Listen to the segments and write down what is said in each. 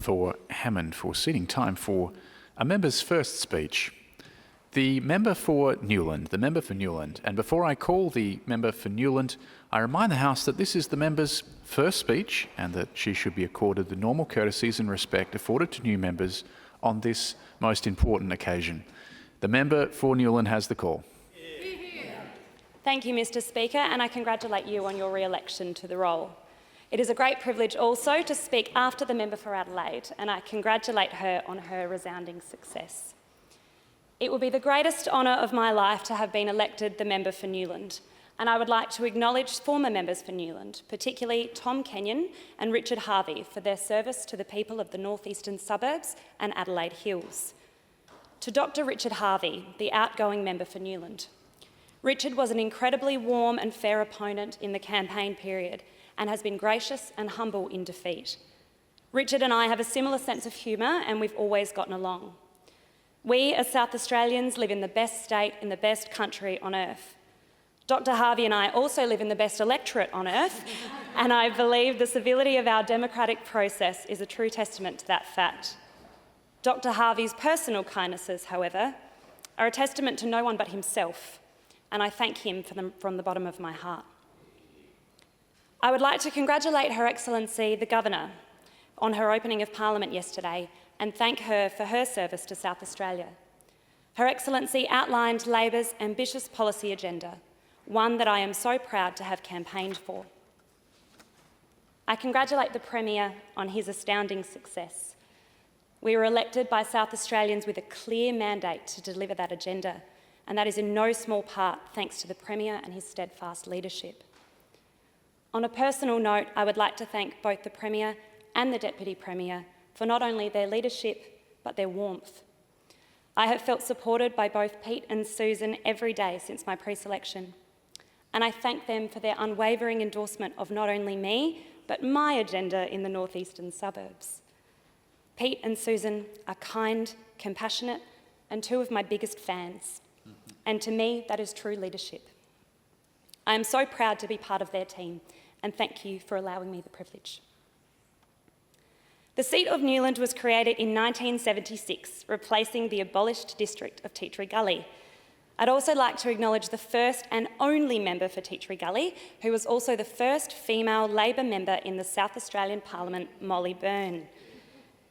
for Hammond for seating time for a member's first speech. The member for Newland, and before I call the member for Newland, I remind the House that this is the member's first speech and that she should be accorded the normal courtesies and respect afforded to new members on this most important occasion. The member for Newland has the call. Thank you, Mr. Speaker, and I congratulate you on your re-election to the role. It is a great privilege also to speak after the member for Adelaide, and I congratulate her on her resounding success. It will be the greatest honour of my life to have been elected the member for Newland, and I would like to acknowledge former members for Newland, particularly Tom Kenyon and Richard Harvey, for their service to the people of the northeastern suburbs and Adelaide Hills. To Dr. Richard Harvey, the outgoing member for Newland. Richard was an incredibly warm and fair opponent in the campaign period and has been gracious and humble in defeat. Richard and I have a similar sense of humour and we've always gotten along. We as South Australians live in the best state in the best country on earth. Dr. Harvey and I also live in the best electorate on earth, and I believe the civility of our democratic process is a true testament to that fact. Dr. Harvey's personal kindnesses, however, are a testament to no one but himself, and I thank him for them from the bottom of my heart. I would like to congratulate Her Excellency the Governor on her opening of Parliament yesterday and thank her for her service to South Australia. Her Excellency outlined Labor's ambitious policy agenda, one that I am so proud to have campaigned for. I congratulate the Premier on his astounding success. We were elected by South Australians with a clear mandate to deliver that agenda, and that is in no small part thanks to the Premier and his steadfast leadership. On a personal note, I would like to thank both the Premier and the Deputy Premier for not only their leadership, but their warmth. I have felt supported by both Pete and Susan every day since my pre-selection, and I thank them for their unwavering endorsement of not only me, but my agenda in the northeastern suburbs. Pete and Susan are kind, compassionate, and two of my biggest fans. And to me, that is true leadership. I am so proud to be part of their team, and thank you for allowing me the privilege. The seat of Newland was created in 1976, replacing the abolished district of Tea Tree Gully. I'd also like to acknowledge the first and only member for Tea Tree Gully, who was also the first female Labor member in the South Australian Parliament, Molly Byrne.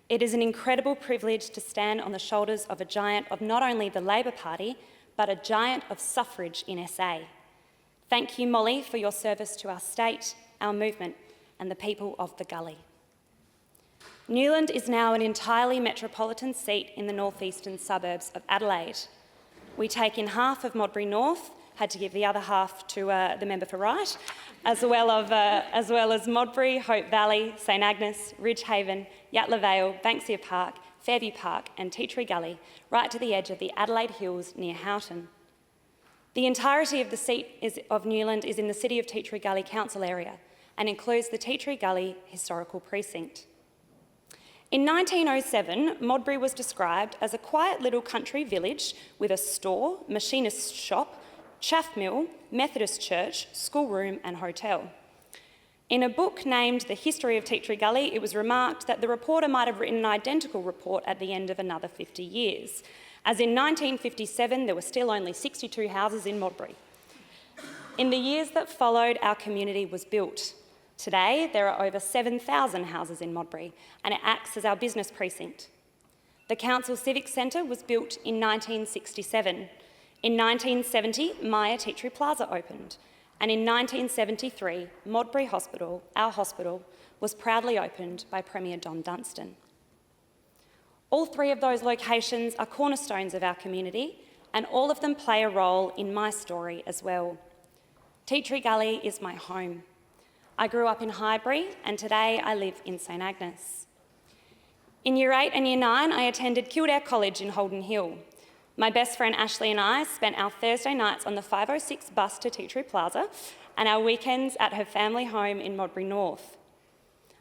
It is an incredible privilege to stand on the shoulders of a giant of not only the Labor Party, but a giant of suffrage in SA. Thank you, Molly, for your service to our state, our movement, and the people of the Gully. Newland is now an entirely metropolitan seat in the northeastern suburbs of Adelaide. We take in half of Modbury North, had to give the other half to the member for Wright, as well as Modbury, Hope Valley, St Agnes, Ridgehaven, Yatala Vale, Banksia Park, Fairview Park and Tea Tree Gully, right to the edge of the Adelaide Hills near Houghton. The entirety of the seat of Newland is in the City of Tea Tree Gully Council area and includes the Tea Tree Gully Historical Precinct. In 1907, Modbury was described as a quiet little country village with a store, machinist's shop, chaff mill, Methodist church, schoolroom and hotel. In a book named The History of Tea Tree Gully, it was remarked that the reporter might have written an identical report at the end of another 50 years, as in 1957 there were still only 62 houses in Modbury. In the years that followed, our community was built. Today, there are over 7,000 houses in Modbury, and it acts as our business precinct. The Council Civic Centre was built in 1967. In 1970, Maya Tea Tree Plaza opened, and in 1973, Modbury Hospital, our hospital, was proudly opened by Premier Don Dunstan. All three of those locations are cornerstones of our community, and all of them play a role in my story as well. Tea Tree Gully is my home. I grew up in Highbury, and today I live in St Agnes. In Year 8 and Year 9, I attended Kildare College in Holden Hill. My best friend Ashley and I spent our Thursday nights on the 506 bus to Tea Tree Plaza and our weekends at her family home in Modbury North.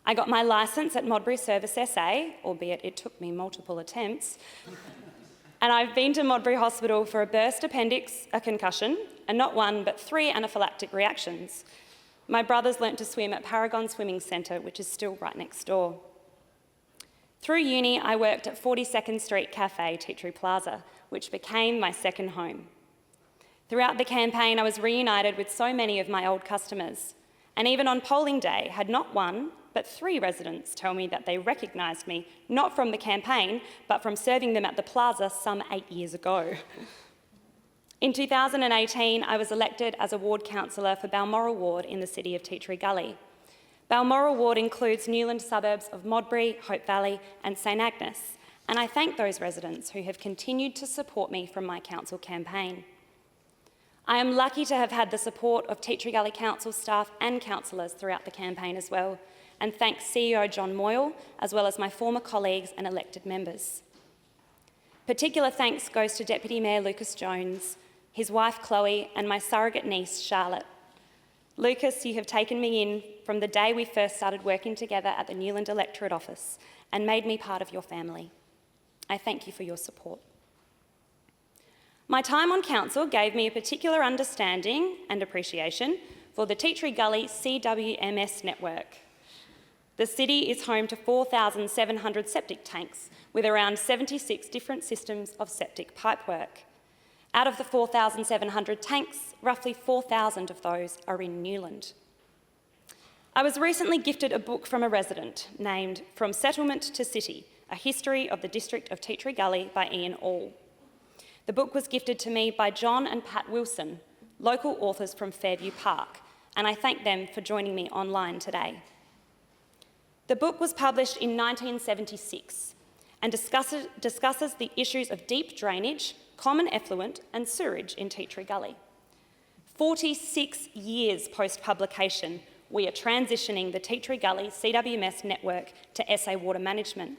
I got my licence at Modbury Service SA, albeit it took me multiple attempts, and I've been to Modbury Hospital for a burst appendix, a concussion, and not one but 3 anaphylactic reactions. My brothers learnt to swim at Paragon Swimming Centre, which is still right next door. Through uni, I worked at 42nd Street Cafe, Tea Tree Plaza, which became my second home. Throughout the campaign, I was reunited with so many of my old customers, and even on polling day, had not one, but 3 residents tell me that they recognised me, not from the campaign, but from serving them at the plaza some 8 years ago. In 2018, I was elected as a ward councillor for Balmoral Ward in the city of Tea Tree Gully. Balmoral Ward includes Newland suburbs of Modbury, Hope Valley and St Agnes, and I thank those residents who have continued to support me from my council campaign. I am lucky to have had the support of Tea Tree Gully Council staff and councillors throughout the campaign as well, and thank CEO John Moyle, as well as my former colleagues and elected members. Particular thanks goes to Deputy Mayor Lucas Jones, his wife Chloe, and my surrogate niece Charlotte. Lucas, you have taken me in from the day we first started working together at the Newland electorate office and made me part of your family. I thank you for your support. My time on council gave me a particular understanding and appreciation for the Tea Tree Gully CWMS network. The city is home to 4,700 septic tanks with around 76 different systems of septic pipework. Out of the 4,700 tanks, roughly 4,000 of those are in Newland. I was recently gifted a book from a resident named From Settlement to City, A History of the District of Tea Tree Gully by Ian All. The book was gifted to me by John and Pat Wilson, local authors from Fairview Park, and I thank them for joining me online today. The book was published in 1976 and discusses the issues of deep drainage, common effluent and sewerage in Tea Tree Gully. 46 years post-publication, we are transitioning the Tea Tree Gully CWMS network to SA Water Management.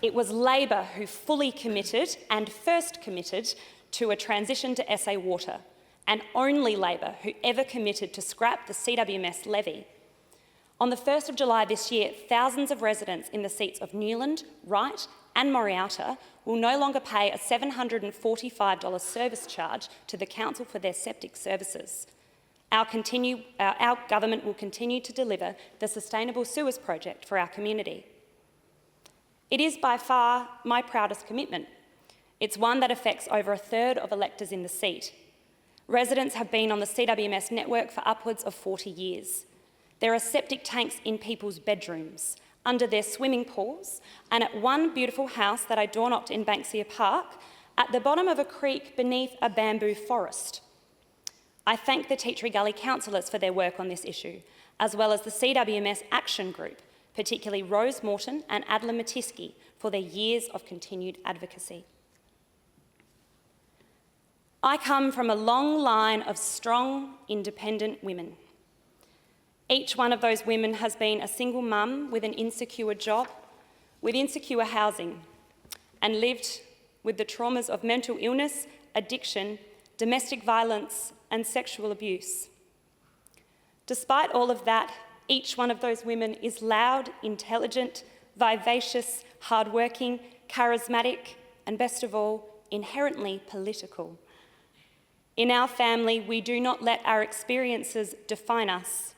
It was Labor who fully committed and first committed to a transition to SA Water, and only Labor who ever committed to scrap the CWMS levy. On the 1st of July this year, thousands of residents in the seats of Newland, Wright and Morialta will no longer pay a $745 service charge to the council for their septic services. Our government will continue to deliver the Sustainable Sewers project for our community. It is by far my proudest commitment. It's one that affects over a third of electors in the seat. Residents have been on the CWMS network for upwards of 40 years. There are septic tanks in people's bedrooms, under their swimming pools, and at one beautiful house that I door-knocked in Banksia Park, at the bottom of a creek beneath a bamboo forest. I thank the Tea Tree Gully councillors for their work on this issue, as well as the CWMS Action Group, particularly Rose Morton and Adela Matiski, for their years of continued advocacy. I come from a long line of strong, independent women. Each one of those women has been a single mum with an insecure job, with insecure housing, and lived with the traumas of mental illness, addiction, domestic violence, and sexual abuse. Despite all of that, each one of those women is loud, intelligent, vivacious, hardworking, charismatic, and best of all, inherently political. In our family, we do not let our experiences define us.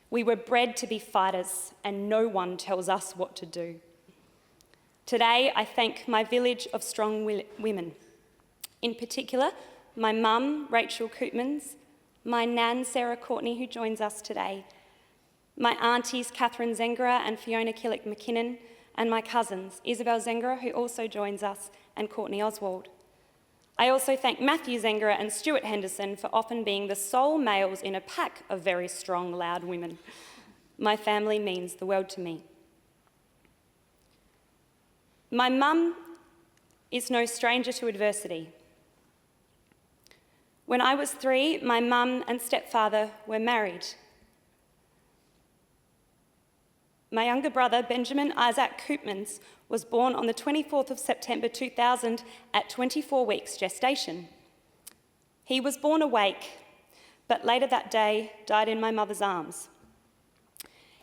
We were bred to be fighters, and no one tells us what to do. Today, I thank my village of strong women. In particular, my mum, Rachel Koopmans, my nan, Sarah Courtney, who joins us today, my aunties, Catherine Zengera and Fiona Killick McKinnon, and my cousins, Isabel Zengera, who also joins us, and Courtney Oswald. I also thank Matthew Zengera and Stuart Henderson for often being the sole males in a pack of very strong, loud women. My family means the world to me. My mum is no stranger to adversity. When I was 3, my mum and stepfather were married. My younger brother, Benjamin Isaac Koopmans, was born on the 24th of September 2000 at 24 weeks gestation. He was born awake, but later that day died in my mother's arms.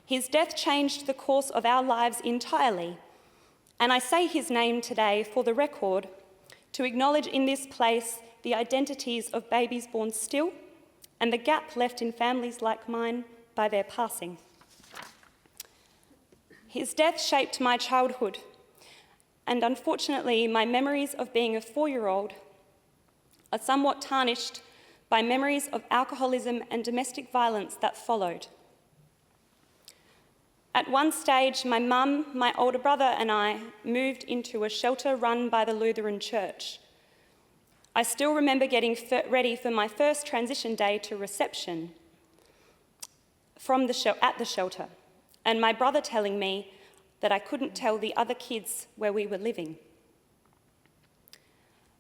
His death changed the course of our lives entirely, and I say his name today for the record to acknowledge in this place the identities of babies born still and the gap left in families like mine by their passing. His death shaped my childhood, and unfortunately, my memories of being a 4-year-old are somewhat tarnished by memories of alcoholism and domestic violence that followed. At one stage, my mum, my older brother and I moved into a shelter run by the Lutheran Church. I still remember getting ready for my first transition day to reception at the shelter, and my brother telling me that I couldn't tell the other kids where we were living.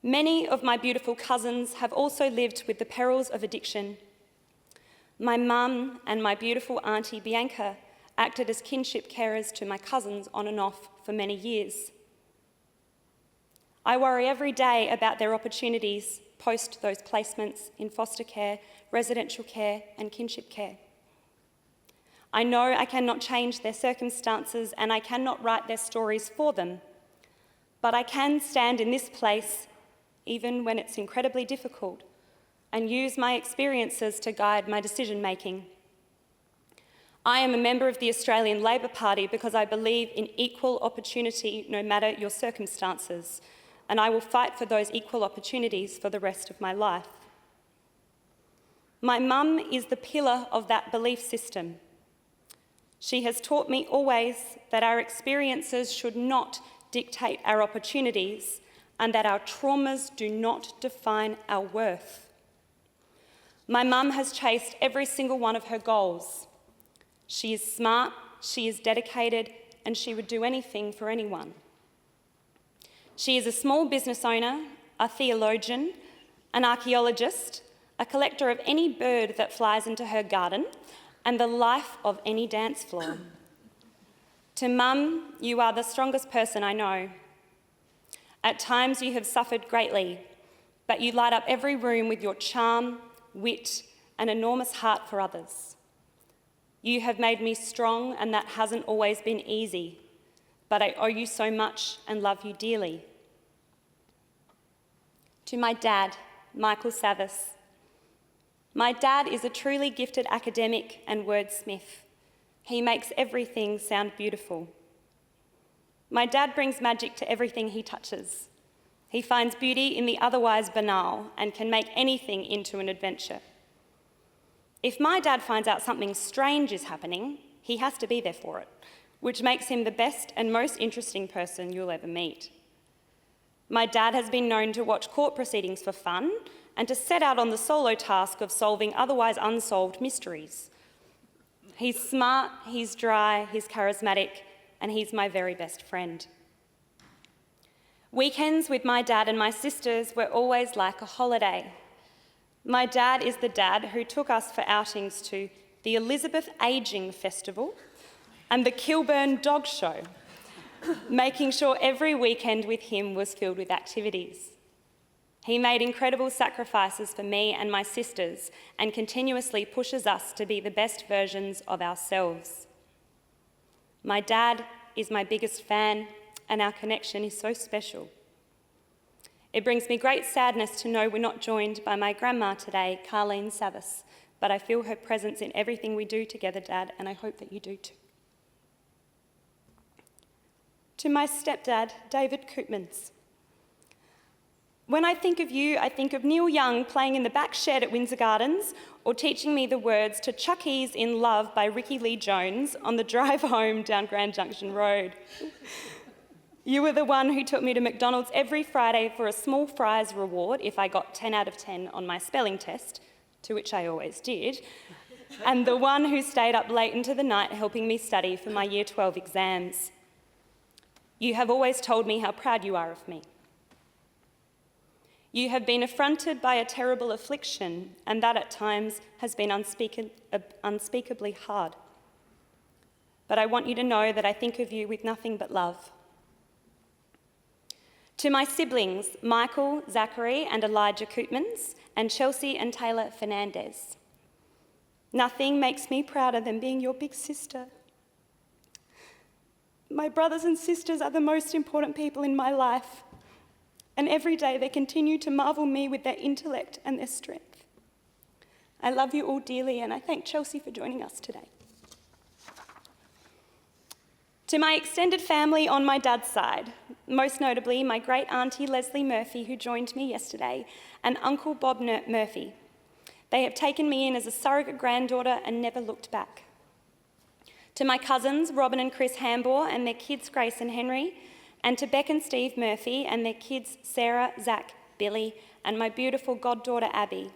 Many of my beautiful cousins have also lived with the perils of addiction. My mum and my beautiful auntie Bianca acted as kinship carers to my cousins on and off for many years. I worry every day about their opportunities post those placements in foster care, residential care and kinship care. I know I cannot change their circumstances and I cannot write their stories for them, but I can stand in this place even when it's incredibly difficult, and use my experiences to guide my decision-making. I am a member of the Australian Labor Party because I believe in equal opportunity no matter your circumstances, and I will fight for those equal opportunities for the rest of my life. My mum is the pillar of that belief system. She has taught me always that our experiences should not dictate our opportunities, and that our traumas do not define our worth. My mum has chased every single one of her goals. She is smart, she is dedicated, and she would do anything for anyone. She is a small business owner, a theologian, an archaeologist, a collector of any bird that flies into her garden, and the life of any dance floor. To Mum, you are the strongest person I know. At times you have suffered greatly, but you light up every room with your charm, wit, and enormous heart for others. You have made me strong, and that hasn't always been easy, but I owe you so much and love you dearly. To my dad, Michael Savvas. My dad is a truly gifted academic and wordsmith. He makes everything sound beautiful. My dad brings magic to everything he touches. He finds beauty in the otherwise banal and can make anything into an adventure. If my dad finds out something strange is happening, he has to be there for it, which makes him the best and most interesting person you'll ever meet. My dad has been known to watch court proceedings for fun and to set out on the solo task of solving otherwise unsolved mysteries. He's smart, he's dry, he's charismatic, and he's my very best friend. Weekends with my dad and my sisters were always like a holiday. My dad is the dad who took us for outings to the Elizabeth Ageing Festival and the Kilburn Dog Show, making sure every weekend with him was filled with activities. He made incredible sacrifices for me and my sisters and continuously pushes us to be the best versions of ourselves. My dad is my biggest fan, and our connection is so special. It brings me great sadness to know we're not joined by my grandma today, Carleen Savvas, but I feel her presence in everything we do together, Dad, and I hope that you do too. To my stepdad, David Koopmans. When I think of you, I think of Neil Young playing in the back shed at Windsor Gardens or teaching me the words to Chucky's in Love by Ricky Lee Jones on the drive home down Grand Junction Road. You were the one who took me to McDonald's every Friday for a small fries reward if I got 10 out of 10 on my spelling test, to which I always did, and the one who stayed up late into the night helping me study for my Year 12 exams. You have always told me how proud you are of me. You have been affronted by a terrible affliction, and that at times has been unspeakably hard. But I want you to know that I think of you with nothing but love. To my siblings, Michael, Zachary and Elijah Koopmans, and Chelsea and Taylor Fernandez. Nothing makes me prouder than being your big sister. My brothers and sisters are the most important people in my life, and every day they continue to marvel me with their intellect and their strength. I love you all dearly, and I thank Chelsea for joining us today. To my extended family on my dad's side, most notably my great auntie Leslie Murphy, who joined me yesterday, and Uncle Bob Murphy. They have taken me in as a surrogate granddaughter and never looked back. To my cousins, Robin and Chris Hambor, and their kids, Grace and Henry, and to Beck and Steve Murphy and their kids, Sarah, Zach, Billy, and my beautiful goddaughter, Abby.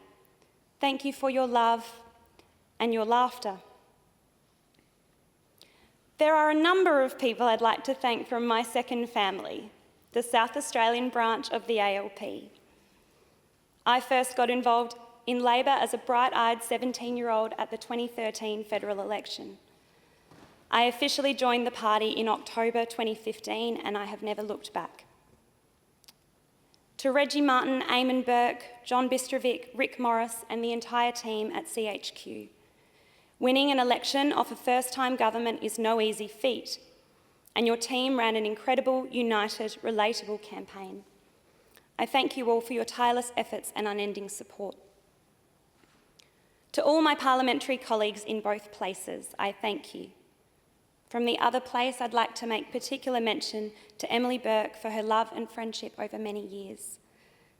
Thank you for your love and your laughter. There are a number of people I'd like to thank from my second family, the South Australian branch of the ALP. I first got involved in Labor as a bright-eyed 17-year-old at the 2013 federal election. I officially joined the party in October 2015 and I have never looked back. To Reggie Martin, Eamon Burke, John Bistrovic, Rick Morris and the entire team at CHQ. Winning an election off a first-time government is no easy feat, and your team ran an incredible, united, relatable campaign. I thank you all for your tireless efforts and unending support. To all my parliamentary colleagues in both places, I thank you. From the other place, I'd like to make particular mention to Emily Burke for her love and friendship over many years,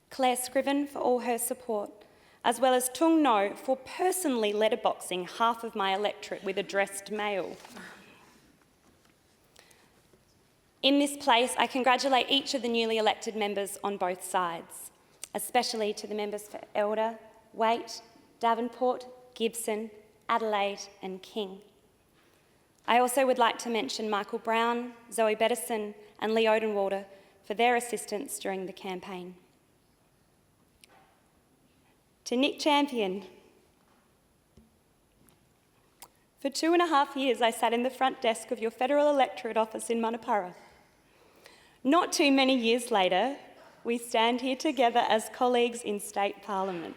Claire Scriven for all her support, as well as Tung No for personally letterboxing half of my electorate with addressed mail. In this place, I congratulate each of the newly elected members on both sides, especially to the members for Elder, Waite, Davenport, Gibson, Adelaide and King. I also would like to mention Michael Brown, Zoe Bettison and Lee Odenwalder for their assistance during the campaign. To Nick Champion. For 2.5 years, I sat in the front desk of your federal electorate office in Manapara. Not too many years later, we stand here together as colleagues in state parliament.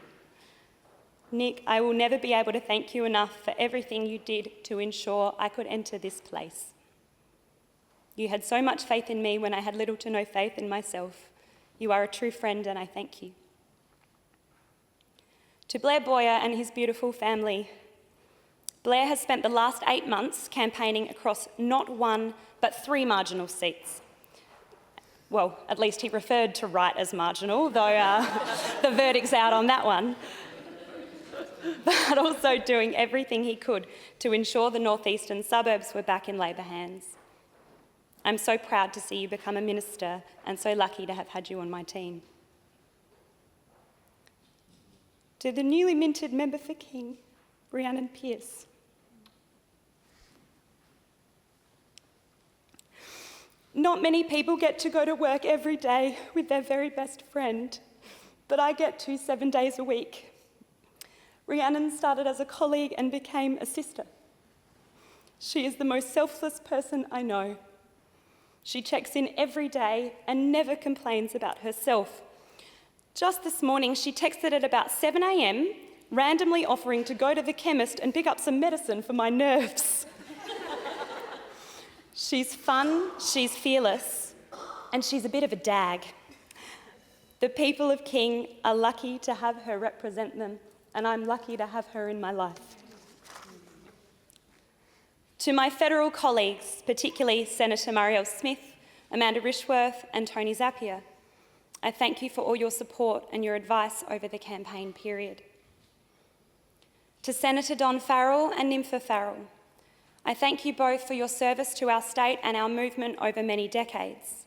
Nick, I will never be able to thank you enough for everything you did to ensure I could enter this place. You had so much faith in me when I had little to no faith in myself. You are a true friend and I thank you. To Blair Boyer and his beautiful family, Blair has spent the last 8 months campaigning across not 1, but 3 marginal seats. Well, at least he referred to right as marginal, though the verdict's out on that one. But also doing everything he could to ensure the northeastern suburbs were back in Labor hands. I'm so proud to see you become a minister and so lucky to have had you on my team. To the newly minted member for King, Rhiannon Pearce. Not many people get to go to work every day with their very best friend, but I get to 7 days a week. Rhiannon started as a colleague and became a sister. She is the most selfless person I know. She checks in every day and never complains about herself. Just this morning, she texted at about 7 a.m, randomly offering to go to the chemist and pick up some medicine for my nerves. She's fun, she's fearless, and she's a bit of a dag. The people of King are lucky to have her represent them, and I'm lucky to have her in my life. To my federal colleagues, particularly Senator Marielle Smith, Amanda Rishworth and Tony Zappia, I thank you for all your support and your advice over the campaign period. To Senator Don Farrell and Nympha Farrell, I thank you both for your service to our state and our movement over many decades.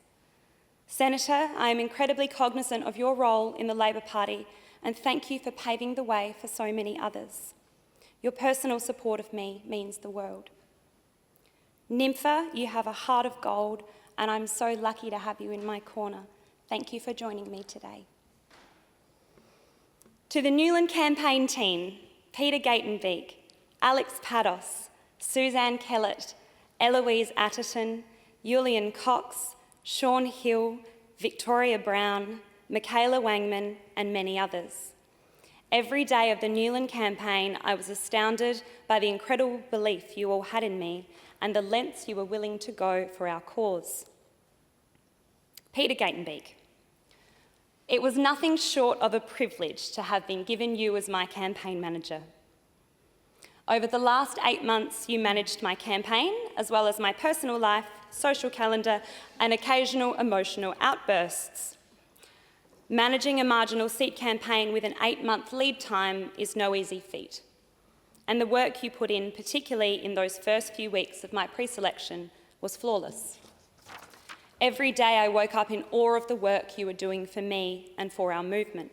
Senator, I am incredibly cognizant of your role in the Labor Party and thank you for paving the way for so many others. Your personal support of me means the world. Nympha, you have a heart of gold and I'm so lucky to have you in my corner. Thank you for joining me today. To the Newland campaign team, Peter Gatenbeek, Alex Pados, Suzanne Kellett, Eloise Atherton, Julian Cox, Sean Hill, Victoria Brown, Michaela Wangman, and many others. Every day of the Newland campaign, I was astounded by the incredible belief you all had in me and the lengths you were willing to go for our cause. Peter Gatenbeek. It was nothing short of a privilege to have been given you as my campaign manager. Over the last 8 months, you managed my campaign, as well as my personal life, social calendar, and occasional emotional outbursts. Managing a marginal seat campaign with an 8-month lead time is no easy feat. And the work you put in, particularly in those first few weeks of my pre-selection, was flawless. Every day I woke up in awe of the work you were doing for me and for our movement.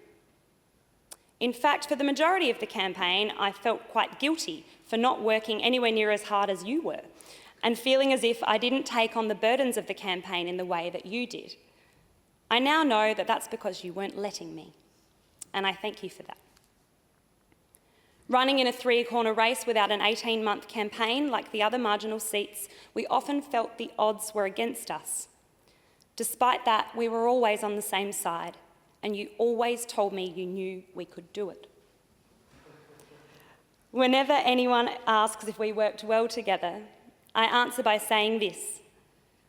In fact, for the majority of the campaign, I felt quite guilty for not working anywhere near as hard as you were, and feeling as if I didn't take on the burdens of the campaign in the way that you did. I now know that that's because you weren't letting me, and I thank you for that. Running in a 3-corner race without an 18-month campaign like the other marginal seats, we often felt the odds were against us. Despite that, we were always on the same side, and you always told me you knew we could do it. Whenever anyone asks if we worked well together, I answer by saying this: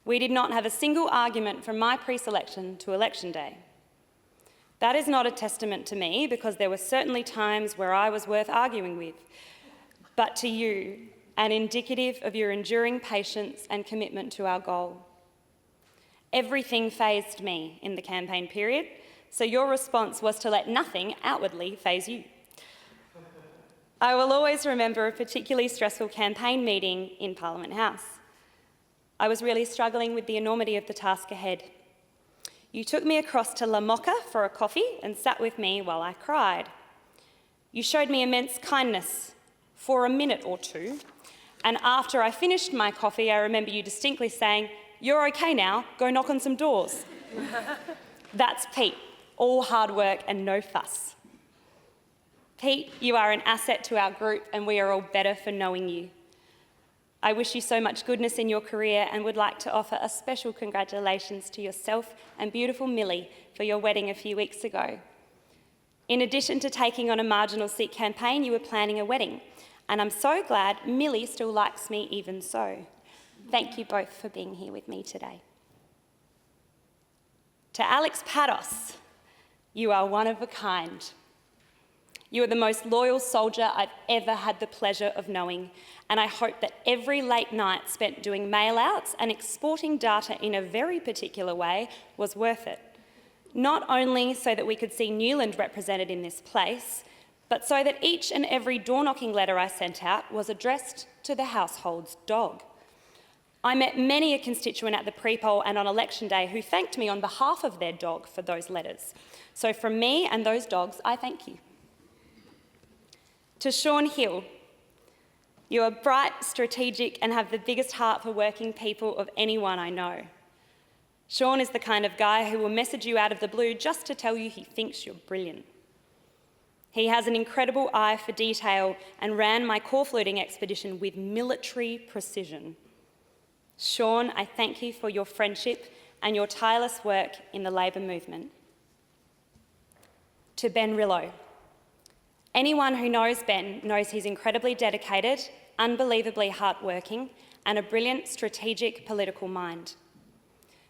we did not have a single argument from my pre-selection to election day. That is not a testament to me, because there were certainly times where I was worth arguing with, but to you, and indicative of your enduring patience and commitment to our goal. Everything fazed me in the campaign period, so your response was to let nothing outwardly faze you. I will always remember a particularly stressful campaign meeting in Parliament House. I was really struggling with the enormity of the task ahead. You took me across to La Mocha for a coffee and sat with me while I cried. You showed me immense kindness for a minute or two, and after I finished my coffee, I remember you distinctly saying, "You're okay now, go knock on some doors." That's Pete, all hard work and no fuss. Pete, you are an asset to our group, and we are all better for knowing you. I wish you so much goodness in your career and would like to offer a special congratulations to yourself and beautiful Millie for your wedding a few weeks ago. In addition to taking on a marginal seat campaign, you were planning a wedding, and I'm so glad Millie still likes me even so. Thank you both for being here with me today. To Alex Pados, you are one of a kind. You are the most loyal soldier I've ever had the pleasure of knowing, and I hope that every late night spent doing mail-outs and exporting data in a very particular way was worth it. Not only so that we could see Newland represented in this place, but so that each and every door-knocking letter I sent out was addressed to the household's dog. I met many a constituent at the pre-poll and on election day who thanked me on behalf of their dog for those letters. So from me and those dogs, I thank you. To Sean Hill, you are bright, strategic, and have the biggest heart for working people of anyone I know. Sean is the kind of guy who will message you out of the blue just to tell you he thinks you're brilliant. He has an incredible eye for detail and ran my core fluting expedition with military precision. Sean, I thank you for your friendship and your tireless work in the Labor movement. To Ben Rillo, anyone who knows Ben knows he's incredibly dedicated, unbelievably hardworking, and a brilliant strategic political mind.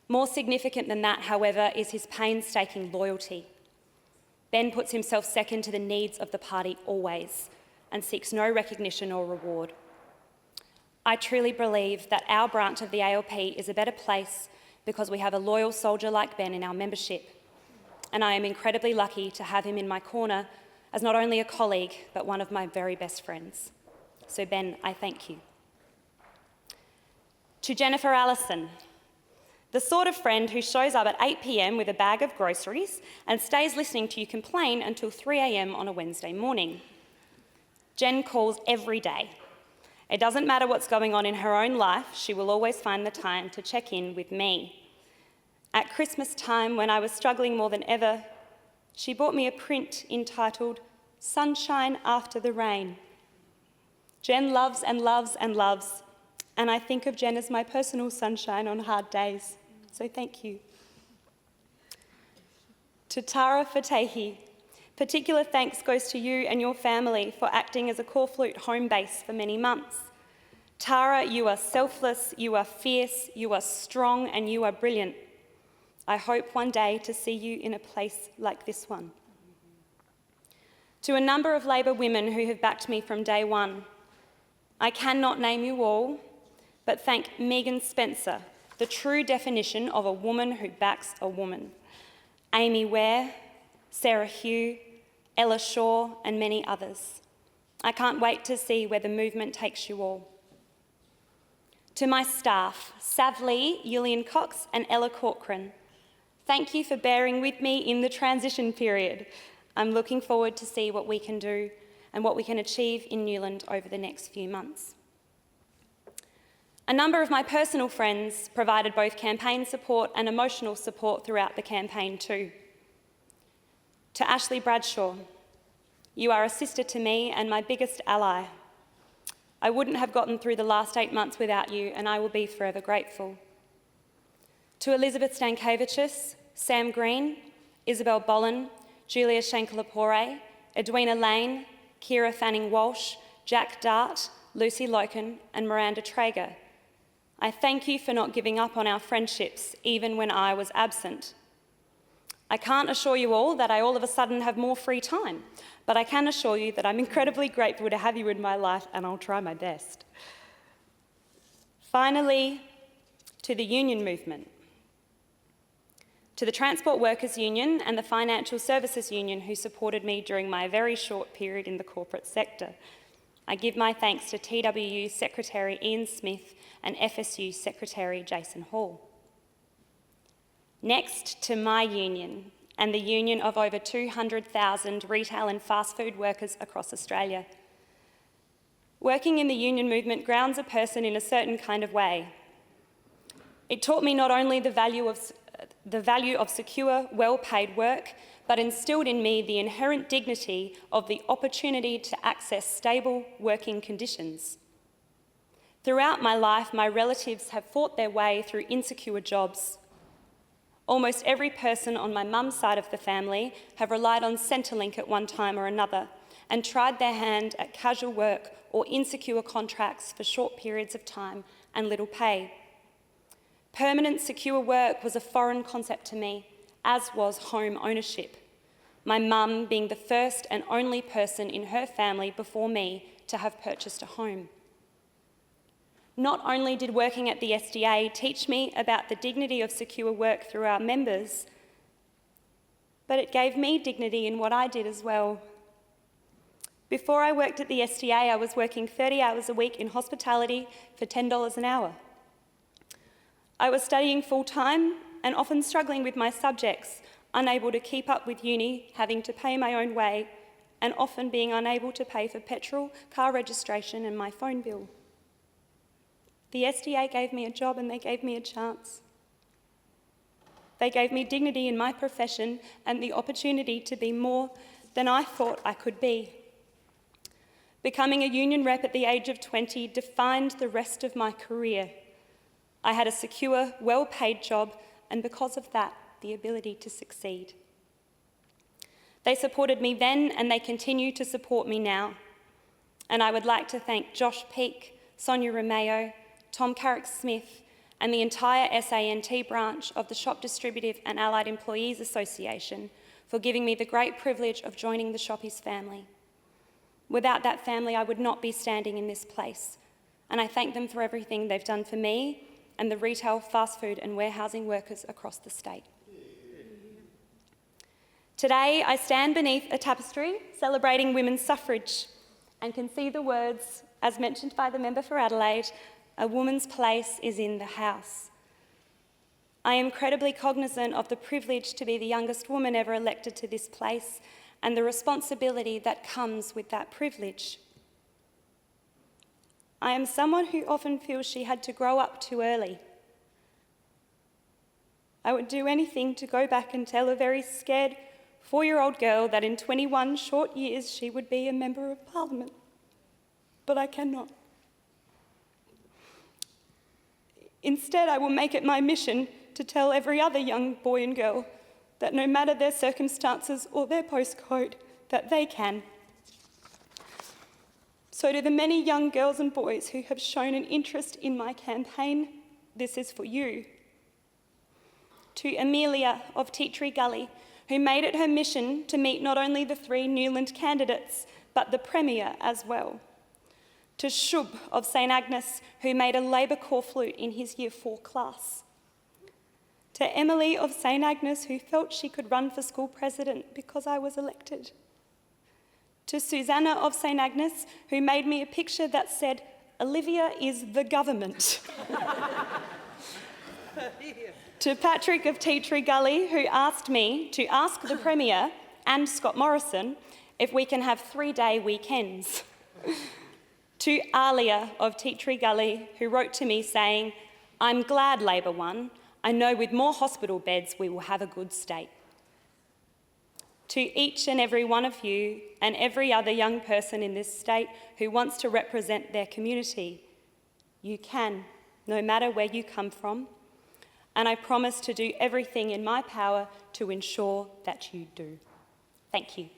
More significant than that, however, is his painstaking loyalty. Ben puts himself second to the needs of the party always and seeks no recognition or reward. I truly believe that our branch of the ALP is a better place because we have a loyal soldier like Ben in our membership, and I am incredibly lucky to have him in my corner as not only a colleague, but one of my very best friends. So Ben, I thank you. To Jennifer Allison, the sort of friend who shows up at 8 p.m. with a bag of groceries and stays listening to you complain until 3 a.m. on a Wednesday morning. Jen calls every day. It doesn't matter what's going on in her own life, she will always find the time to check in with me. At Christmas time, when I was struggling more than ever, she bought me a print entitled "Sunshine After the Rain." Jen loves and loves and loves, and I think of Jen as my personal sunshine on hard days, so thank you. To Tara Fatehi, particular thanks goes to you and your family for acting as a core flute home base for many months. Tara, you are selfless, you are fierce, you are strong, and you are brilliant. I hope one day to see you in a place like this one. To a number of Labor women who have backed me from day one, I cannot name you all, but thank Megan Spencer the true definition of a woman who backs a woman. Amy Ware, Sarah Hugh, Ella Shaw, and many others. I can't wait to see where the movement takes you all. To my staff, Sav Lee, Julian Cox, and Ella Corcoran, thank you for bearing with me in the transition period. I'm looking forward to see what we can do and what we can achieve in Newland over the next few months. A number of my personal friends provided both campaign support and emotional support throughout the campaign too. To Ashley Bradshaw, you are a sister to me and my biggest ally. I wouldn't have gotten through the last 8 months without you, and I will be forever grateful. To Elizabeth Stankovicis, Sam Green, Isabel Bolin, Julia Shankalapore, Edwina Lane, Kira Fanning Walsh, Jack Dart, Lucy Loken, and Miranda Traeger, I thank you for not giving up on our friendships, even when I was absent. I can't assure you all that I all of a sudden have more free time, but I can assure you that I'm incredibly grateful to have you in my life, and I'll try my best. Finally, to the union movement. To the Transport Workers Union and the Financial Services Union who supported me during my very short period in the corporate sector. I give my thanks to TWU Secretary Ian Smith and FSU Secretary Jason Hall. Next, to my union and the union of over 200,000 retail and fast food workers across Australia. Working in the union movement grounds a person in a certain kind of way. It taught me not only the value of secure, well-paid work, but instilled in me the inherent dignity of the opportunity to access stable working conditions. Throughout my life, my relatives have fought their way through insecure jobs. Almost every person on my mum's side of the family have relied on Centrelink at one time or another and tried their hand at casual work or insecure contracts for short periods of time and little pay. Permanent, secure work was a foreign concept to me, as was home ownership, my mum being the first and only person in her family before me to have purchased a home. Not only did working at the SDA teach me about the dignity of secure work through our members, but it gave me dignity in what I did as well. Before I worked at the SDA, I was working 30 hours a week in hospitality for $10 an hour. I was studying full-time and often struggling with my subjects, unable to keep up with uni, having to pay my own way, and often being unable to pay for petrol, car registration, and my phone bill. The SDA gave me a job and they gave me a chance. They gave me dignity in my profession and the opportunity to be more than I thought I could be. Becoming a union rep at the age of 20 defined the rest of my career. I had a secure, well-paid job, and because of that, the ability to succeed. They supported me then, and they continue to support me now. And I would like to thank Josh Peake, Sonia Romeo, Tom Carrick-Smith, and the entire SANT branch of the Shop Distributive and Allied Employees Association for giving me the great privilege of joining the Shoppies family. Without that family, I would not be standing in this place, and I thank them for everything they've done for me and the retail, fast food and warehousing workers across the state. Today, I stand beneath a tapestry celebrating women's suffrage and can see the words, as mentioned by the member for Adelaide, "A woman's place is in the house." I am incredibly cognizant of the privilege to be the youngest woman ever elected to this place and the responsibility that comes with that privilege. I am someone who often feels she had to grow up too early. I would do anything to go back and tell a very scared 4-year-old girl that in 21 short years she would be a Member of Parliament, but I cannot. Instead, I will make it my mission to tell every other young boy and girl that no matter their circumstances or their postcode, that they can. So to the many young girls and boys who have shown an interest in my campaign, this is for you. To Amelia of Tea Tree Gully, who made it her mission to meet not only the 3 Newland candidates, but the Premier as well. To Shub of St Agnes, who made a Labour corflute in his Year 4 class. To Emily of St Agnes, who felt she could run for school president because I was elected. To Susanna of St Agnes, who made me a picture that said, "Olivia is the government." To Patrick of Tea Tree Gully, who asked me to ask the Premier and Scott Morrison if we can have 3-day weekends. To Alia of Tea Tree Gully, who wrote to me saying, "I'm glad Labor won. I know with more hospital beds we will have a good state." To each and every one of you and every other young person in this state who wants to represent their community, you can, no matter where you come from, and I promise to do everything in my power to ensure that you do. Thank you.